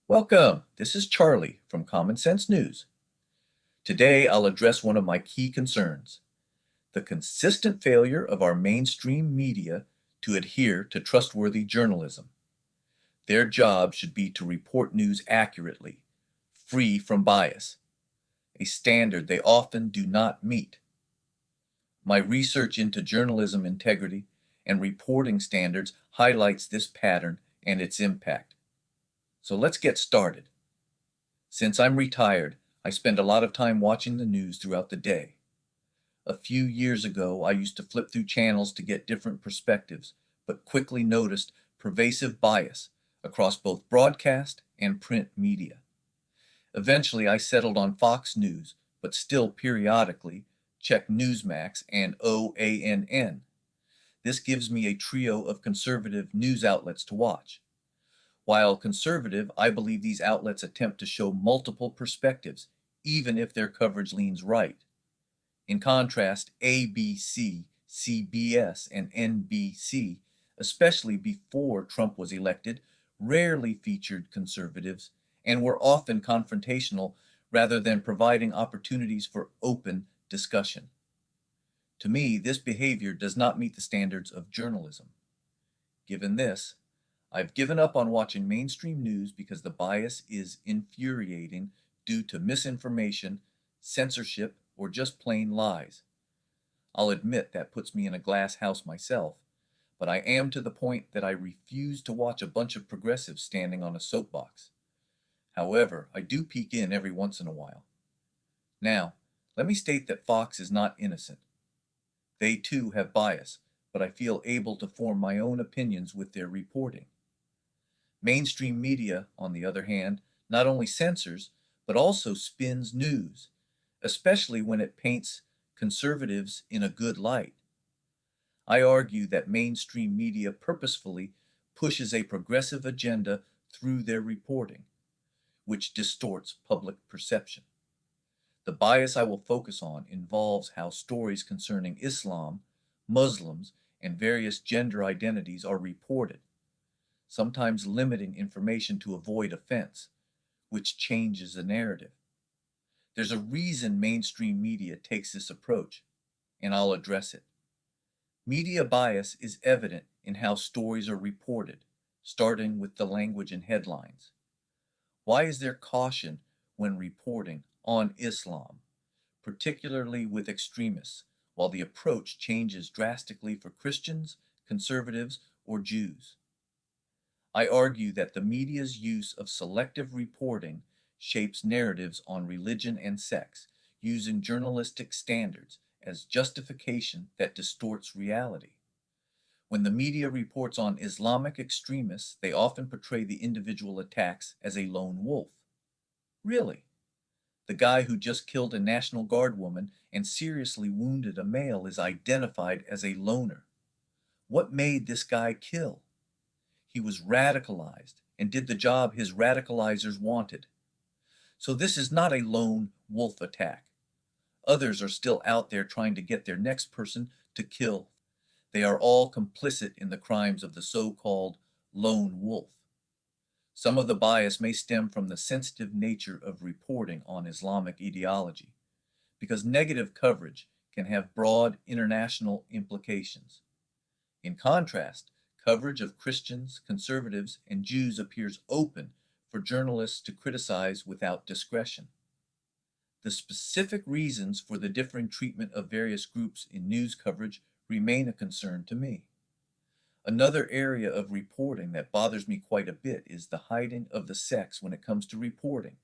Welcome. This is Charlie from Common Sense News. Today, I'll address one of my key concerns: the consistent failure of our mainstream media to adhere to trustworthy journalism. Their job should be to report news accurately, free from bias, a standard they often do not meet. My research into journalism integrity and reporting standards highlights this pattern and its impact. So let's get started. Since I'm retired, I spend a lot of time watching the news throughout the day. A few years ago, I used to flip through channels to get different perspectives, but quickly noticed pervasive bias across both broadcast and print media. Eventually, I settled on Fox News, but still periodically check Newsmax and OANN. This gives me a trio of conservative news outlets to watch. While conservative, I believe these outlets attempt to show multiple perspectives, even if their coverage leans right. In contrast, ABC, CBS, and NBC, especially before Trump was elected, rarely featured conservatives and were often confrontational rather than providing opportunities for open discussion. To me, this behavior does not meet the standards of journalism. Given this, I've given up on watching mainstream news because the bias is infuriating due to misinformation, censorship, or just plain lies. I'll admit that puts me in a glass house myself, but I am to the point that I refuse to watch a bunch of progressives standing on a soapbox. However, I do peek in every once in a while. Now, let me state that Fox is not innocent. They too have bias, but I feel able to form my own opinions with their reporting. Mainstream media, on the other hand, not only censors, but also spins news, especially when it paints conservatives in a good light. I argue that mainstream media purposefully pushes a progressive agenda through their reporting, which distorts public perception. The bias I will focus on involves how stories concerning Islam, Muslims, and various gender identities are reported, sometimes limiting information to avoid offense, which changes the narrative. There's a reason mainstream media takes this approach, and I'll address it. Media bias is evident in how stories are reported, starting with the language and headlines. Why is there caution when reporting on Islam, particularly with extremists, while the approach changes drastically for Christians, conservatives, or Jews? I argue that the media's use of selective reporting shapes narratives on religion and sex, using journalistic standards as justification that distorts reality. When the media reports on Islamic extremists, they often portray the individual attacks as a lone wolf. Really? The guy who just killed a National Guard woman and seriously wounded a male is identified as a loner. What made this guy kill? He was radicalized and did the job his radicalizers wanted. So this is not a lone wolf attack. Others are still out there trying to get their next person to kill. They are all complicit in the crimes of the so-called lone wolf. Some of the bias may stem from the sensitive nature of reporting on Islamic ideology, because negative coverage can have broad international implications. In contrast, coverage of Christians, conservatives, and Jews appears open for journalists to criticize without discretion. The specific reasons for the differing treatment of various groups in news coverage remain a concern to me. Another area of reporting that bothers me quite a bit is the hiding of the sex when it comes to reporting,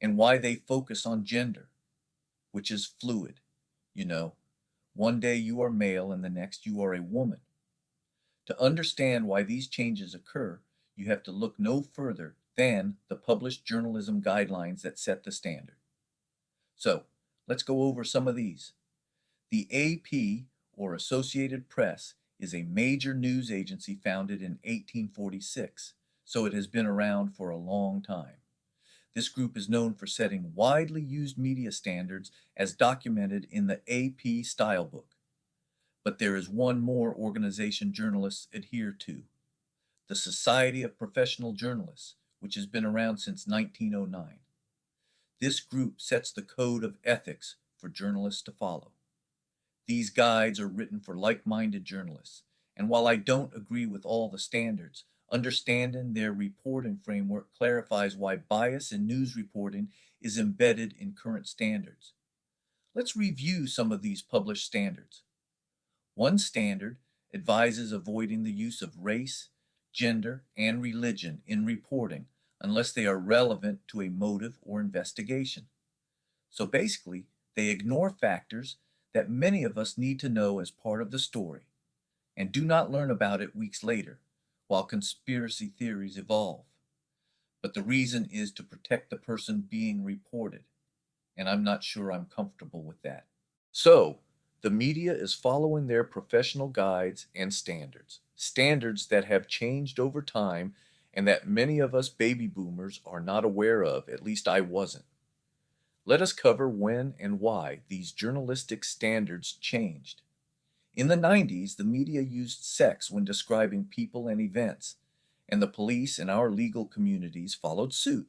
and why they focus on gender, which is fluid. You know, one day you are male and the next you are a woman. To understand why these changes occur, you have to look no further than the published journalism guidelines that set the standard. So, let's go over some of these. The AP, or Associated Press, is a major news agency founded in 1846, so it has been around for a long time. This group is known for setting widely used media standards as documented in the AP Style Book. But there is one more organization journalists adhere to: the Society of Professional Journalists, which has been around since 1909. This group sets the code of ethics for journalists to follow. These guides are written for like-minded journalists, and while I don't agree with all the standards, understanding their reporting framework clarifies why bias in news reporting is embedded in current standards. Let's review some of these published standards. One standard advises avoiding the use of race, gender, and religion in reporting unless they are relevant to a motive or investigation. So basically, they ignore factors that many of us need to know as part of the story and do not learn about it weeks later while conspiracy theories evolve. But the reason is to protect the person being reported, and I'm not sure I'm comfortable with that. So, the media is following their professional guides and standards that have changed over time and that many of us baby boomers are not aware of, at least I wasn't. Let us cover when and why these journalistic standards changed. In the 90s, the media used sex when describing people and events, and the police and our legal communities followed suit.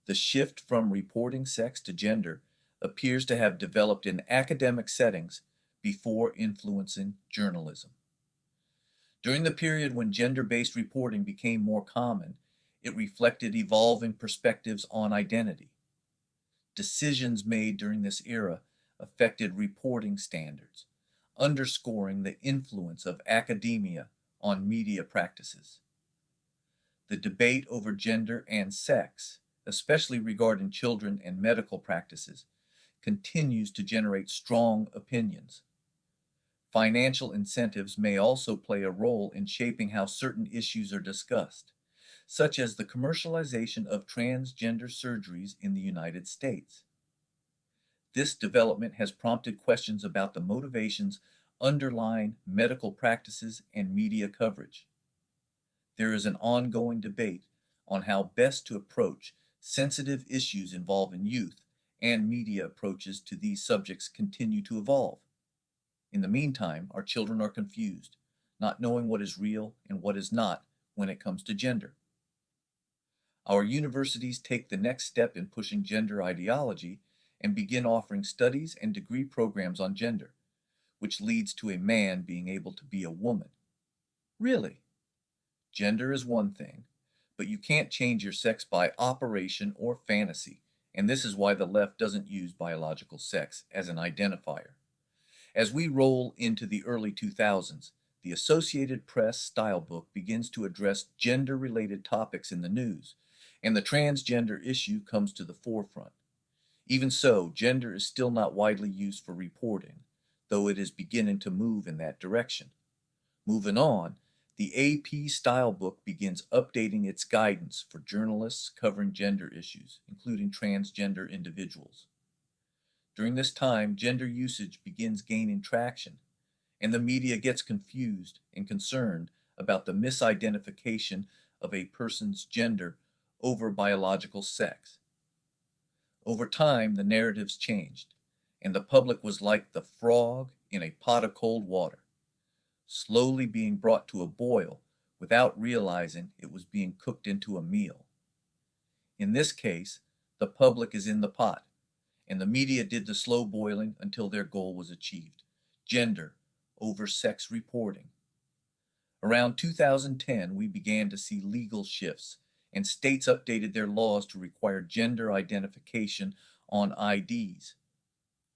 The shift from reporting sex to gender appears to have developed in academic settings before influencing journalism. During the period when gender-based reporting became more common, it reflected evolving perspectives on identity. Decisions made during this era affected reporting standards, underscoring the influence of academia on media practices. The debate over gender and sex, especially regarding children and medical practices, continues to generate strong opinions. Financial incentives may also play a role in shaping how certain issues are discussed, such as the commercialization of transgender surgeries in the United States. This development has prompted questions about the motivations underlying medical practices and media coverage. There is an ongoing debate on how best to approach sensitive issues involving youth, and media approaches to these subjects continue to evolve. In the meantime, our children are confused, not knowing what is real and what is not when it comes to gender. Our universities take the next step in pushing gender ideology and begin offering studies and degree programs on gender, which leads to a man being able to be a woman. Really? Gender is one thing, but you can't change your sex by operation or fantasy, and this is why the left doesn't use biological sex as an identifier. As we roll into the early 2000s, the Associated Press style book begins to address gender-related topics in the news, and the transgender issue comes to the forefront. Even so, gender is still not widely used for reporting, though it is beginning to move in that direction. Moving on, the AP style book begins updating its guidance for journalists covering gender issues, including transgender individuals. During this time, gender usage begins gaining traction, and the media gets confused and concerned about the misidentification of a person's gender over biological sex. Over time, the narratives changed, and the public was like the frog in a pot of cold water, slowly being brought to a boil without realizing it was being cooked into a meal. In this case, the public is in the pot, and the media did the slow boiling until their goal was achieved: gender over sex reporting. Around 2010, we began to see legal shifts, and states updated their laws to require gender identification on IDs.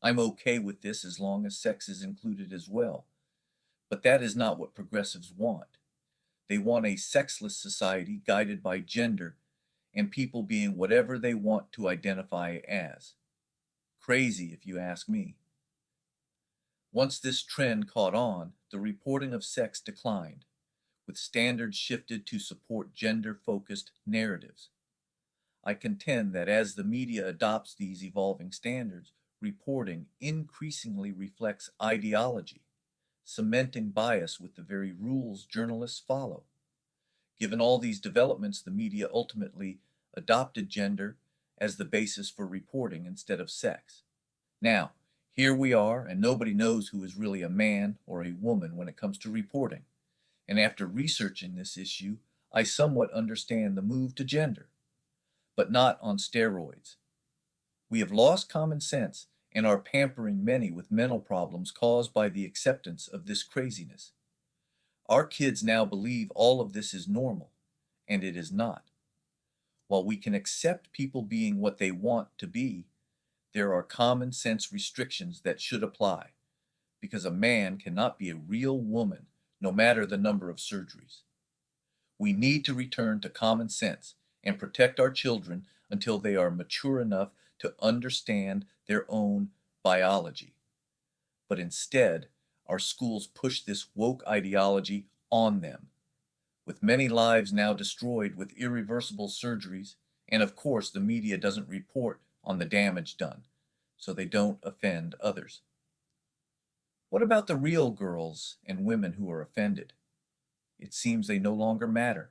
I'm okay with this as long as sex is included as well. But that is not what progressives want. They want a sexless society guided by gender and people being whatever they want to identify as. Crazy, if you ask me. Once this trend caught on, the reporting of sex declined, with standards shifted to support gender-focused narratives. I contend that as the media adopts these evolving standards, reporting increasingly reflects ideology, cementing bias with the very rules journalists follow. Given all these developments, the media ultimately adopted gender as the basis for reporting instead of sex. Now, here we are, and nobody knows who is really a man or a woman when it comes to reporting. And after researching this issue, I somewhat understand the move to gender, but not on steroids. We have lost common sense and are pampering many with mental problems caused by the acceptance of this craziness. Our kids now believe all of this is normal, and it is not. While we can accept people being what they want to be, there are common sense restrictions that should apply, because a man cannot be a real woman no matter the number of surgeries. We need to return to common sense and protect our children until they are mature enough to understand their own biology. But instead, our schools push this woke ideology on them, with many lives now destroyed with irreversible surgeries, and of course, the media doesn't report on the damage done, so they don't offend others. What about the real girls and women who are offended? It seems they no longer matter.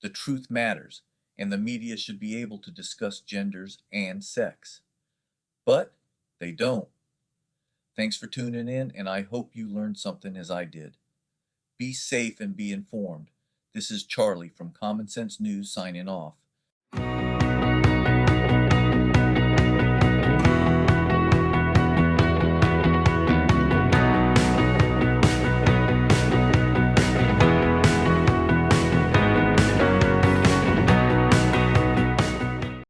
The truth matters, and the media should be able to discuss genders and sex. But they don't. Thanks for tuning in, and I hope you learned something as I did. Be safe and be informed. This is Charlie from Common Sense News signing off.